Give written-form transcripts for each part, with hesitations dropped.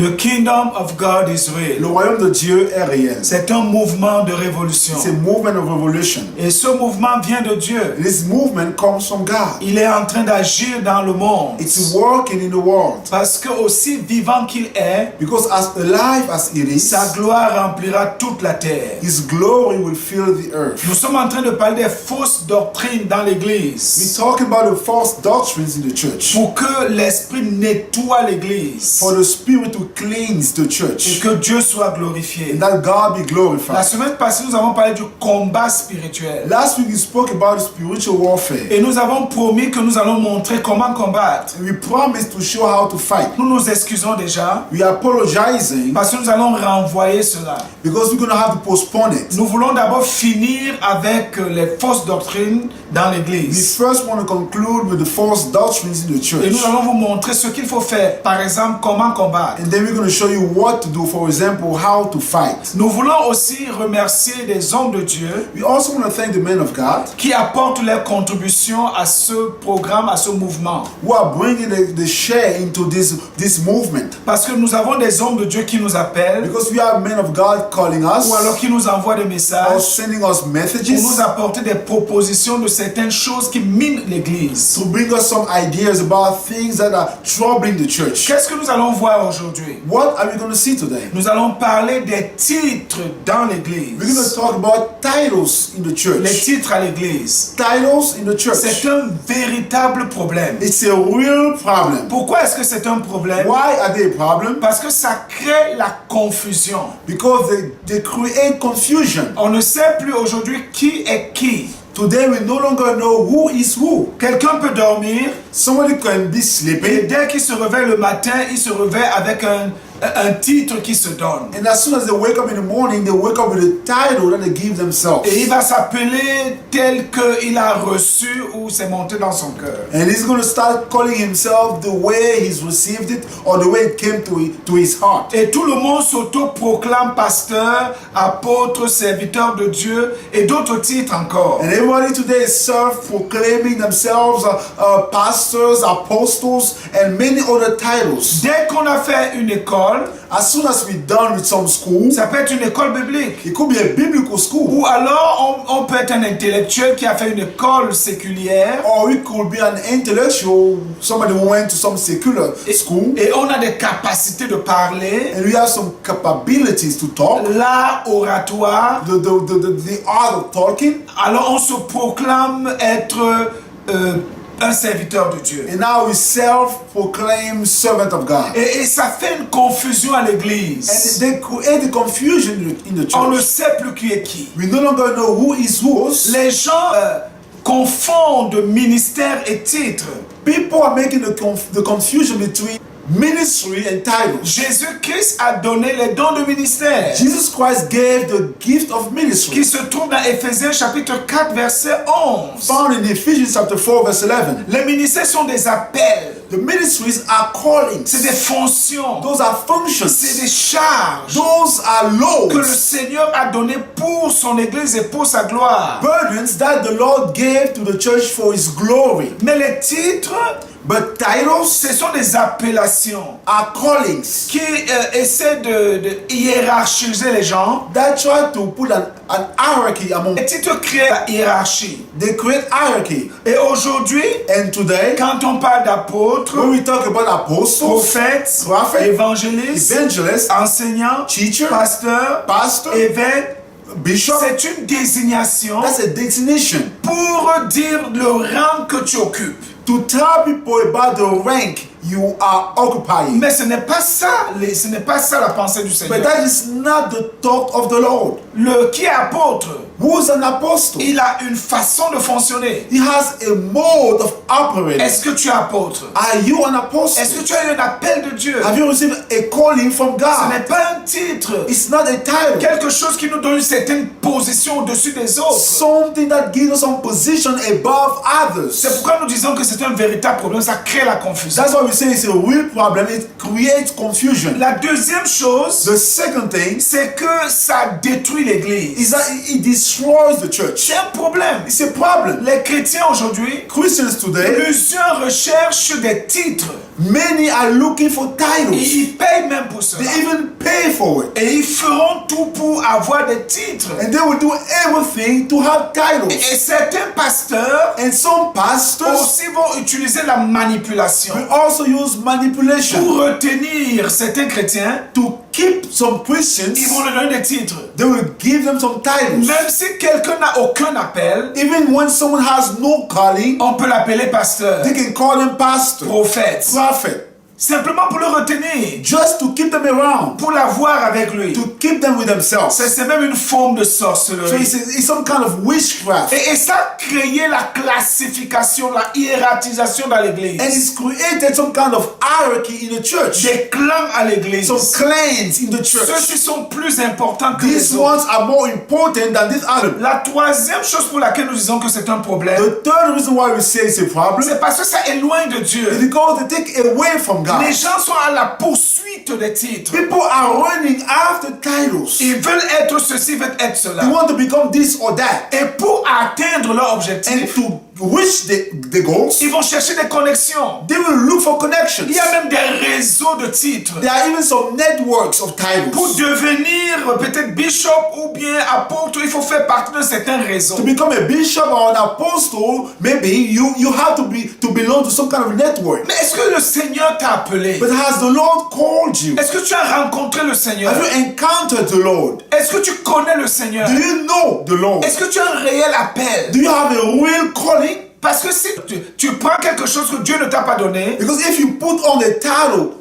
The kingdom of God is Le real. royaume de Dieu est réel. C'est un mouvement de révolution. It's a movement of revolution. Et ce mouvement vient de Dieu. This movement comes from God. Il est en train d'agir dans le monde. It's working in the world. Parce que aussi vivant qu'il est, Because as alive as it is, sa gloire remplira toute la terre. His glory will fill the earth. Nous sommes en train de parler des fausses doctrines dans We're l'église. talking about the false doctrines in the church. Pour que l'esprit nettoie l'église. For the Spirit to cleanse the Et church. que Dieu soit glorifié. And that God be La glorified. semaine passée, nous avons parlé du combat spirituel. Last week we spoke about spiritual warfare. Et nous avons promis que nous allons montrer comment combattre. And we promised to show how to fight. Nous nous excusons déjà We are apologizing parce que nous allons renvoyer cela. because we're going to have to postpone it. Nous voulons d'abord finir avec les fausses doctrines dans We l'église. first want to conclude with the false doctrines in the Et church. nous allons vous montrer ce qu'il faut faire. Par exemple, comment combattre. And then we're going to show you what to do, for example, how to fight. Nous voulons aussi remercier les hommes de Dieu We also want to thank the men of God qui apportent leur contribution à ce programme, à ce mouvement. who are bringing the share into this movement. Parce que nous avons des hommes de Dieu qui nous appellent Because we have men of God calling us ou alors qui nous envoient des or messages sending us pour messages nous apporter des propositions de certaines choses qui minent l'église. to bring us some ideas about things that are troubling the church. Qu'est-ce que nous allons voir aujourd'hui? What are we going to see today? Nous allons parler des titres dans We're going to l'église. talk about titles in the Les church. titres à l'église. Titles in the church. C'est un véritable problème. It's a real problem. Pourquoi est-ce que c'est un problème? Why are they a problem? Parce que ça crée la confusion. Because they create confusion. On ne sait plus aujourd'hui qui est qui. Today we no longer know who is who. Quelqu'un peut dormir Somebody can be et sleeping, dès qu'il se réveille le matin, il se réveille avec un titre qui se donne. and as soon as they wake up in the morning, they wake up with a title that they give themselves. Et il va s'appeler tel qu'il a reçu ou c'est monté dans son cœur. And he's going to start calling himself the way he's received it or the way it came to his heart. Et tout le monde s'auto-proclame pasteur, apôtre, serviteur de Dieu et d'autres titres encore. And everybody today is self-proclaiming themselves pastors, apostles, and many other titles. Dès qu'on a fait une école, As soon as we're done with some school, ça peut être une école biblique. it could be a biblical school, Ou alors on peut être un intellectuel qui a fait une école séculière or it could be an intellectual, somebody who went to some secular school, et on a des capacités de parler, and we have some capabilities to talk, l'art oratoire. the art of talking, Alors on se proclame être un serviteur de Dieu. and now we self-proclaim servant of God. Et ça fait une confusion à And l'église. they create the confusion in the On ne church. sait plus qui est qui. We no longer know who is who. Les gens confondent ministère et titre. People are making the confusion between ministry and title. Jésus-Christ a donné les dons de ministère Jesus Christ gave the gift of ministry, qui se trouve dans Éphésiens chapitre 4 verset 11. found in Ephesians chapter 4 verse 11. Les ministères sont des appels, The ministries are callings. c'est des fonctions, Those are c'est functions. des charges Those are que le loads. Seigneur a donné pour son Église et pour sa gloire. Burdens that the Lord gave to the church for His glory. Mais les titres, But titles ce sont des appellations are callings qui essaient de hiérarchiser les gens. that try to put an hierarchy among. Les titres créent la hiérarchie. They create hierarchy. Et aujourd'hui, And today, quand on parle d'apôtres, when we talk about apostles, prophètes, prophets, évangélistes, evangelists, enseignants, teacher, pasteurs, pastor, évêques, bishop, c'est une désignation that's a designation pour dire le rang que tu occupes. to tell people about the rank you are occupying. Mais ce n'est pas ça, ce n'est pas ça la pensée du But Seigneur. that is not the thought of the Lord. Le qui est apôtre, Who's an apostle? il a une façon de fonctionner. He has a mode of operating. Est-ce que tu es apôtre? Are you an Est-ce que apostle? tu as eu un appel de Dieu? Have you received a calling from Ce God? n'est pas un titre. It's not a title. Quelque chose qui nous donne une certaine position au-dessus des autres. Something that gives us some position above C'est others. pourquoi nous disons que c'est un véritable problème. Ça crée la confusion. That's why we we say is a real problem. It creates confusion. La deuxième chose, The second thing c'est que ça détruit l'église. is that it destroys the church. C'est un problème. It's a problem. Les chrétiens aujourd'hui, Christians today, plusieurs recherchent des titres. many are looking for Et titles. ils payent même pour cela. They even pay for it. Et ils feront tout pour avoir des titres. And they will do everything to have titles. Et certains pasteurs And some pastors aussi vont utiliser la manipulation will also use manipulation pour retenir certains chrétiens. to keep some Christians. Ils vont leur donner des titres. They will give them some titles. Même si quelqu'un n'a aucun appel, Even when someone has no calling, on peut l'appeler pasteur, they can call him pastor, prophète, prophet, simplement pour le retenir, just to keep them around, pour l'avoir avec lui. to keep them with themselves. C'est même une forme de So sorcellerie. it's some kind of witchcraft. Et ça a créé la classification, la hiératisation dans l'église. And it's created some kind of hierarchy in the church. Des clans à l'église. Some clans in the church. Ceux-ci sont plus importants que These les autres. ones are more important than these others. La troisième chose pour laquelle nous disons que c'est un problème, The third reason why we say it's a problem c'est parce que ça éloigne de is Dieu. because they take away from God. Les gens sont à la poursuite des titres. People are running after titles. Ils veulent être ceci, ils veulent être They cela. want to become this or that. Et pour atteindre leur And objectif, to reach the goals, ils vont chercher des connexions. they will look for connections. Il y a même des réseaux de titres. There are even some networks of Pour titles. devenir peut-être bishop ou bien apôtre, il faut faire partie d'un certain réseau. To become a bishop or an apostle, maybe you have to belong to some kind of network. Mais est-ce que le Seigneur t'a appelé? But has the Lord called you? Est-ce que tu as rencontré le Seigneur? Have you encountered the Lord? Est-ce que tu connais le Seigneur? Do you know the Lord? Est-ce que tu as un réel appel? Do you have a real calling? Parce que si tu prends quelque chose que Dieu ne t'a pas donné Because if you put on a title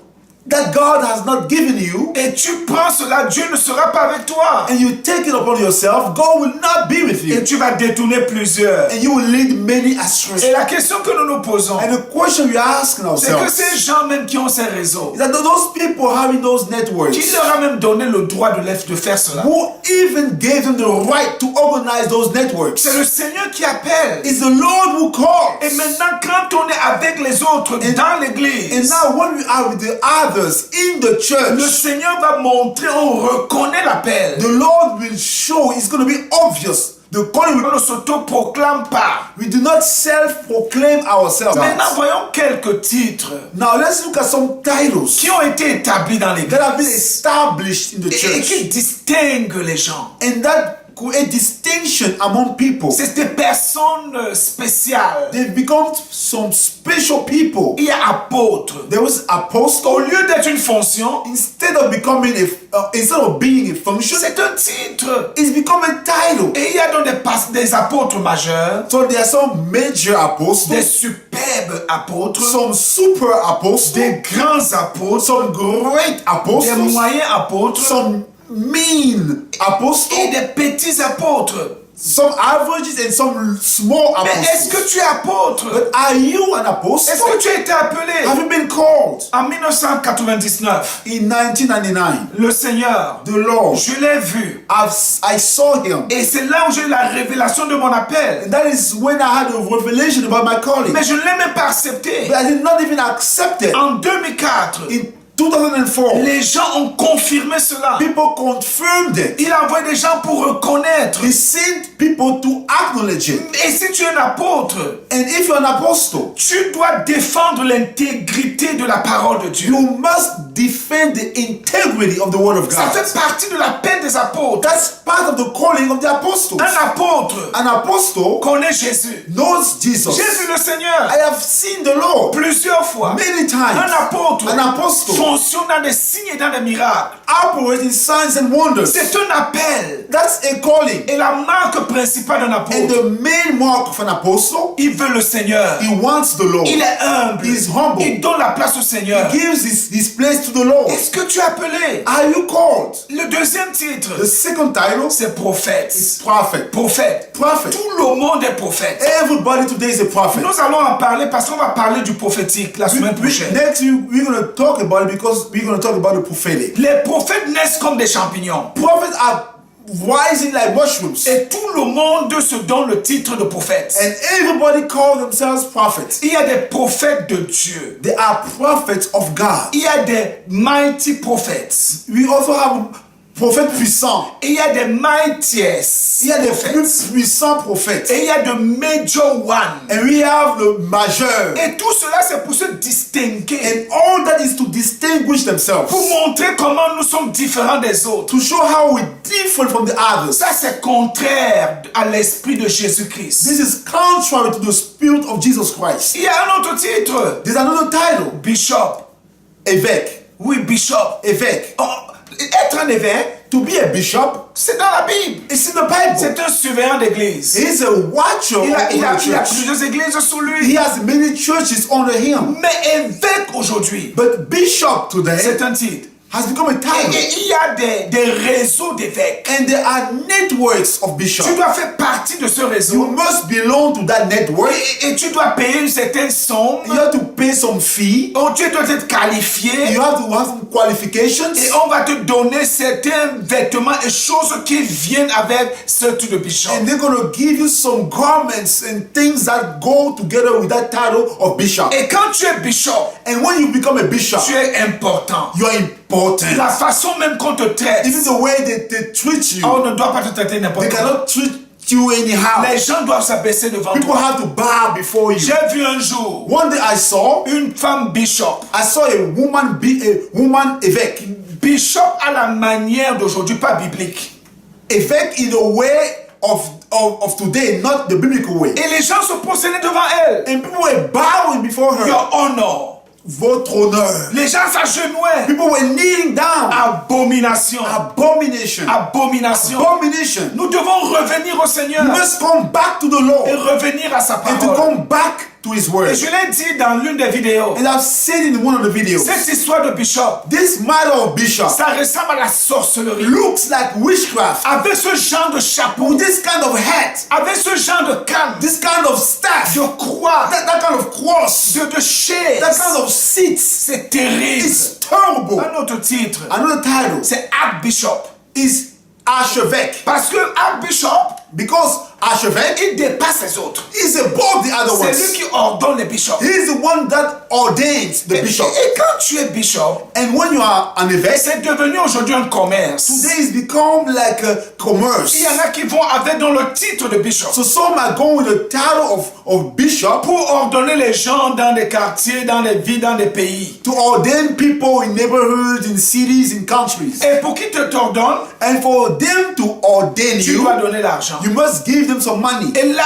that God has not given you, et tu prends cela, Dieu ne sera pas avec toi. and you take it upon yourself, God will not be with Et you. tu vas détourner plusieurs. And you will lead many Et astray. la question que nous nous posons, And the question we are asking c'est que ourselves ces gens même qui ont ces réseaux, is that those people having those networks, qui leur a même donné le droit de faire cela? who even gave them the right to organize those networks, C'est le Seigneur qui appelle. is the Lord who calls. Et maintenant, quand on est avec les autres dans And l'église, now when we are with the others in the le church, Seigneur va montrer, on reconnaît l'appel. the Lord will show, it's going to be obvious. The calling On ne s'auto-proclame pas. we do not self-proclaim ourselves. Maintenant, voyons quelques titres Now let's look at some titles qui ont été établis dans l'église that have been established in the et qui church distinguent les gens. and that create distinction among people. C'est des personnes spéciales. They've become some special people. Il y a apôtre. There was Au apostle. lieu d'être une fonction, Instead of becoming instead of being a function, c'est un titre. it's become a title. Et il y a donc des apôtres majeurs, So there are some major des apostles, superbes apôtres, some super apostles, des grands apôtres, some great des apostles, moyens apôtres some mean et apostles, des petits apôtres. some averages and some small Mais est-ce apostles. que tu es apôtre? But are you an apostle? Est-ce que tu as été appelé? Have you been called? En 1999, In 1999, le Seigneur, the Lord, je l'ai vu. I saw him. Et c'est là où j'ai eu la révélation de mon appel. And that is when I had a revelation about my calling. Mais je ne l'ai même pas accepté. But I did not even accept it. En 2004, In 2004, les gens ont confirmé cela. people confirmed it. Il a envoyé des gens pour reconnaître. He sent people to acknowledge it. Et si tu es un apôtre, And if you're an apostle, tu dois défendre l'intégrité de la parole de Dieu. you must defend the integrity of the word of Ça God. fait partie de l'appel des apôtres. That's part of the calling of the apostles. Un apôtre An apostle connaît Jésus. knows Jesus. J'ai vu le Seigneur I have seen the Lord plusieurs fois. many Un times. apôtre An apostle fonctionne dans des signes et dans des miracles. operates in signs and wonders. C'est un appel. That's a calling. Et la marque principale d'un And apôtre, the main mark of an apostle, il veut le Seigneur. he wants the Lord. Il est humble. He is humble. Il donne la place au Seigneur. He gives his place to the Lord. Est-ce que tu es appelé? Are you called? Le deuxième titre, The second title c'est prophète. is prophet. Prophète. Prophet. Tout le monde est prophète. Everybody today is a prophet. Nous allons en parler parce qu'on va parler du prophétique la semaine prochaine. Next week we're going to talk about it because we're going to talk about the prophetic. Les prophètes naissent comme des champignons. Prophets are rising like mushrooms. Et tout le monde se donne le titre de prophète. And everybody call themselves prophets. Il y a des prophètes de Dieu. They are prophets of God. Il y a des mighty prophets. We also have prophètes puissants. Il y a des mightiest Il y a des prophets. plus puissants prophètes. Et il y a de major one. And we have the major. Et tout cela, c'est pour se distinguer. And all that is to distinguish themselves. Pour montrer comment nous sommes différents des autres. To show how we're different from the others. Ça, c'est contraire à l'esprit de Jésus-Christ. This is contrary to the spirit of Jesus Christ. Il y a un autre titre. There's another title. Bishop. Évêque. Oui, bishop. Évêque. Oh, être un évêque, To be a bishop, c'est dans la Bible. it's in the Bible. C'est un surveillant d'église. He's a watcher Il a over the church. plusieurs églises sous lui. He has many churches under him. Mais évêque aujourd'hui, But bishop today c'est un titre. has become a title. Et il y a des réseaux d'évêques. And there are networks of bishops. Tu dois faire partie de ce You réseau. must belong to that network. Et tu dois payer une certaine somme. You have to pay some fee. Oh, tu dois être qualifié. You have to have some qualifications. Et on va te donner certains vêtements et choses qui viennent avec ce titre de bishop. And they're going to give you some garments and things that go together with that title of bishop. Et quand tu es bishop, And when you become a bishop, tu es important. you are important. La façon même qu'on te traite, Even the way they treat you, on ne doit pas te traiter n'importe they comment. cannot treat you anyhow. Les gens doivent s'abaisser devant People toi. have to bow before you. J'ai vu un jour One day I saw une femme bishop. a woman évêque. Bishop à la manière d'aujourd'hui, pas biblique. Évêque in the way of today, not the biblical way. Et les gens se prosternaient devant elle. And people were bowing before her. Your honor. Votre honneur. Les gens s'agenouaient. People were kneeling down. Abomination. Abomination. Abomination. Abomination. Nous devons revenir au Seigneur You must come back to the Lord et revenir à sa and to parole. come back to His word. Et je l'ai dit dans l'une des vidéos. And I've said in one of the videos, Cette histoire de bishop, this matter of bishop ça ressemble à la sorcellerie. looks like witchcraft. Avec ce genre de chapeau, With this kind of hat, avec ce genre de canne, this kind of staff, de croix, that kind of cross, de chaise, that kind of seats, c'est terrible. it's terrible. Un autre titre, Another title c'est archbishop. is archevêque. Parce que archbishop, Because archevêque il dépasse les autres. is above the other C'est lui ones. qui ordonne les bishops. He is the one that ordains the bishop. Et quand tu es bishop, And when you are an évêque, c'est devenu aujourd'hui un commerce. today it's become like a commerce. Il y en a qui vont avec dans le titre de bishop So some are going with the title of bishop pour ordonner les gens dans des quartiers, dans les villes, dans des pays. to ordain people in neighborhoods, in cities, in countries. Et pour qui te t'ordonne, And for them to ordain tu you, dois donner l'argent. you must give them some money. Et là,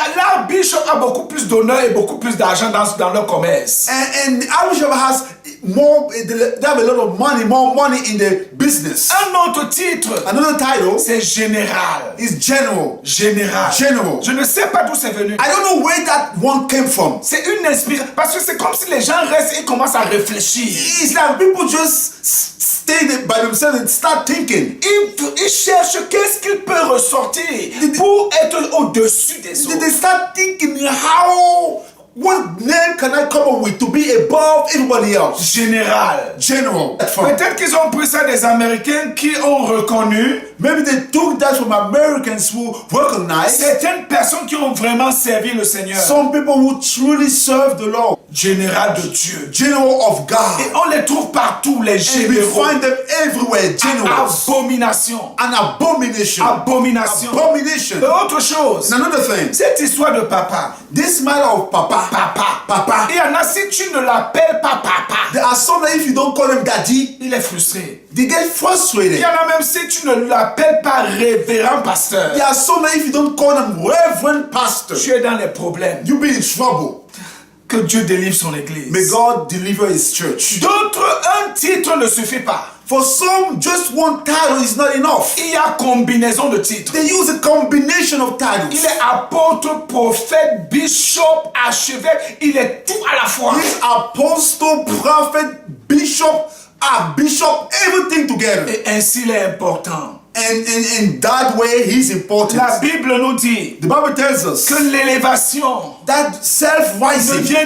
bishop a beaucoup plus d'honneur et beaucoup plus d'argent dans leur commerce. And the archbishop has more, they have a lot of money, more money in the business. Un autre titre, Another title c'est général. is general. Général. General. Je ne sais pas d'où c'est venu. I don't know where that one came from. C'est une inspiration. Parce que c'est comme si les gens restent et commencent à réfléchir. It's like people just stay there by themselves and start thinking. Ils cherchent qu'est-ce qu'il peut ressortir pour être au-dessus des They autres. start thinking what name can I come up with to be above everybody else? Général. General. Peut-être qu'ils ont pris ça des Américains qui ont reconnu Maybe they took that from Americans who recognize certaines personnes qui ont vraiment servi le Seigneur. some people who truly serve the Lord. Général de Dieu. General of Et God. on les trouve partout, les And we généraux. find them everywhere. Generals. Abomination. An abomination. Abomination. Abomination. Et autre chose, And another thing. cette histoire de papa. This matter of Papa. Papa. Il y en a, si tu ne l'appelles pas papa, There are some that if you don't call them daddy, il est frustré. they get Il frustrated. y en a même si tu ne l'appelles pas révérend pasteur, There are some that if you don't call them reverend pastor, tu es dans les problèmes. you be in trouble. Que Dieu délivre son église. May God deliver His church. D'autres, un titre ne suffit pas. For some, just one title is not enough. Il y a combinaison de titres. They use a combination of Il titles. est apôtre, prophète, bishop, archevêque. Il est tout à la fois. He's apostle, prophet, bishop, archbishop, everything together. Et ainsi il est important. in that way, he's important. La Bible nous dit The Bible tells us que l'élévation that ne self-rising, vient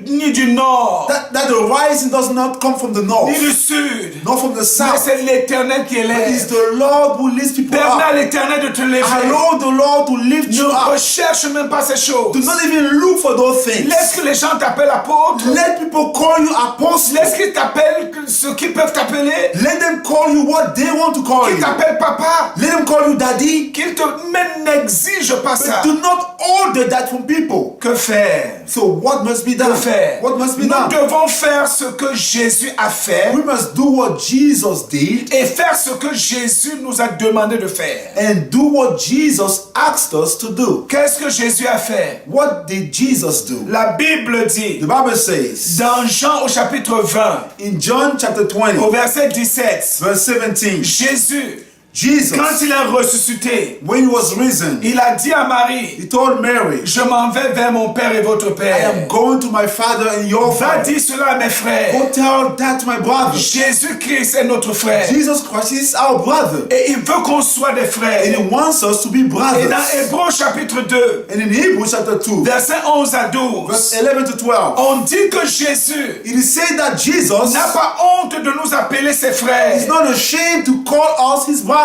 ni du nord, that the rising does not come from the ni north, du sud, not from the mais south. c'est l'Éternel qui But it's élève. the Lord who lifts people Permets à up. l'Éternel de te lever. Allow the Lord to lift you Ne up. recherche même pas ces choses. Do not even look for those things. Laisse que les gens t'appellent apôtre. Let people call you apostle. Laisse qu'ils t'appellent ce qu'ils peuvent t'appeler. Let them call you what they want to call Qu'ils you. t'appellent papa. Let them call you daddy. Qu'ils te même n'exigent pas ça. But do not order that from people. Que faire? So what must be Que done? faire? What must be Nous done? devons faire ce que Jésus a fait We must do what Jesus did et faire ce que Jésus nous a demandé de faire. and do what Jesus asked us to do. Qu'est-ce que Jésus a fait? What did Jesus do? La Bible dit The Bible says dans Jean au chapitre 20 in John chapter 20, au verset 17, verse 17, Jésus, Jesus, quand il est ressuscité, when he was risen, il a dit à Marie, he told Mary, je m'en vais vers mon Père et votre I am Père. going to my father and your Va father. dire cela à mes frères. Go tell that to my brother. Jésus-Christ est notre frère. Jesus Christ is our brother. Et il veut qu'on soit des frères. And he wants us to be Et brothers. dans Hébreux chapitre 2, And in Hebrews chapter 2, versets 11 à 12, verse 11 to 12, on dit que Jésus it is said that Jesus n'a pas honte de nous appeler ses frères. is not ashamed to call us his brothers.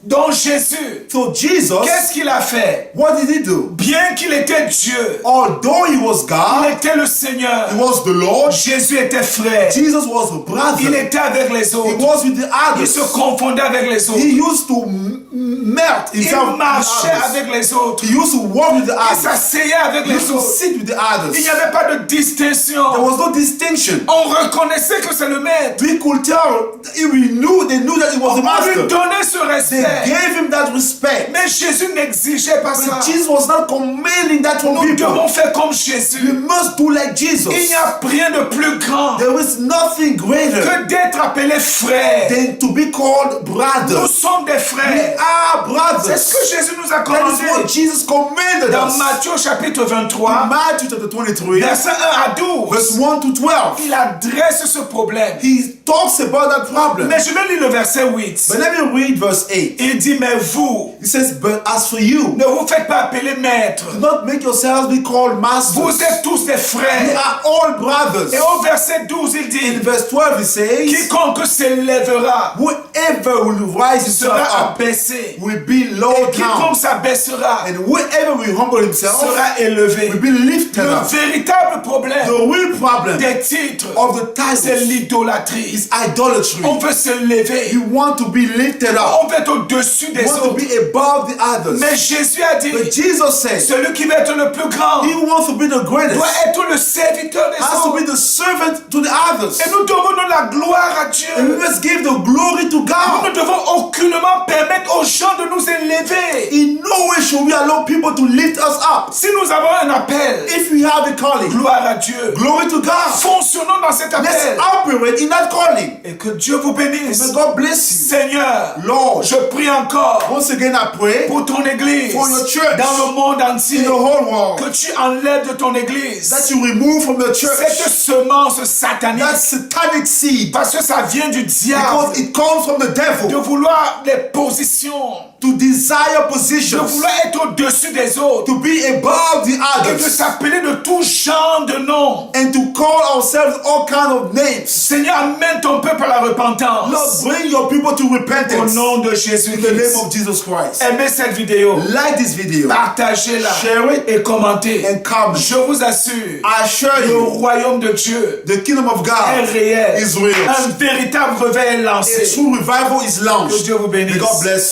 Donc Jésus, So Jesus, qu'est-ce qu'il a fait? what did he do? Bien qu'il était Dieu, Although he was il God, était le Seigneur. he was the Lord, Jésus était frère. Jesus was a Il brother. était avec les He autres. was with the Il se others. confondait avec les autres. He used to melt himself Il with marchait the others. avec les autres. He used to walk with the Il others. s'asseyait avec He les used to autres. sit with the Il others. n'y avait pas de There distinction. was no distinction. On reconnaissait que c'est le maître. We could tell, they knew that he was the On lui master. donnait ce They respect. gave him that respect. Mais Jésus n'exigeait pas ça. But Jesus was not commanding that from Nous people. devons faire comme You Jésus. must do like Jesus. Il n'y a rien de plus grand There is nothing greater que d'être appelé frère. than to be called Nous brother. sommes des We frères. are C'est brothers. ce que Jésus nous a That is what commandé. Jesus commanded Dans us. Matthieu chapitre In 23, Matthew chapter 23, verset 1 à 12, verse 1 to 12, il adresse ce problème. he talks about that problem. Mais je vais lire le verset 8. But let me read verse 8. Il dit, mais vous, He says, but as for you, ne vous faites pas appeler maître. do not make yourselves be called masters. Vous êtes tous des We frères. are all brothers. Et au verset 12, il In dit, verse 12 it says, quiconque s'élèvera whoever will rise himself sera up abaissé. will be low Et down. quiconque s'abaissera And whoever will humble himself sera élevé. will be lifted Le up. véritable problème The real problem des titres, of the c'est titles l'idolâtrie. is idolatry. On veut se lever. You want to be lifted up. On veut être au-dessus des You want to autres. be above the others. Mais Jésus a dit, But Jesus said, celui qui veut être le plus grand he who wants to be the greatest doit être le serviteur des has to be autres. the servant to the others. Et nous devons donner la gloire à Dieu. And we must give the glory to Nous God. ne devons aucunement permettre aux gens de nous élever. In no way should we allow people to lift us up. Si nous avons un appel, If we have a calling, gloire à Dieu. glory to God. Fonctionnons dans cet Let's appel. operate in that calling. Et que Dieu vous bénisse. May God bless you. Seigneur, Lord, je prie encore once again I pray pour ton église for your church dans le monde in entier. the whole world Que tu enlèves de ton église that you remove from the cette church semence satanique. that satanic seed Parce que ça vient du diable. because it comes from the De devil vouloir les positions. to desire De positions, vouloir être au-dessus des autres. to be above the Et de others, s'appeler de tout genre de noms. and to call ourselves all kind of names. Seigneur, amène ton peuple à la repentance. Lord, bring your people to Au repentance nom de in the name Jésus-Christ. of Jesus Christ. Aimez cette vidéo. Like this video, Partagez-la. share it, Et commentez. and comment. Je vous assure, I assure le you, royaume de Dieu the kingdom of est God réel. is real. Un véritable réveil est A lancé. true revival is Que launched. Dieu vous bénisse. May God bless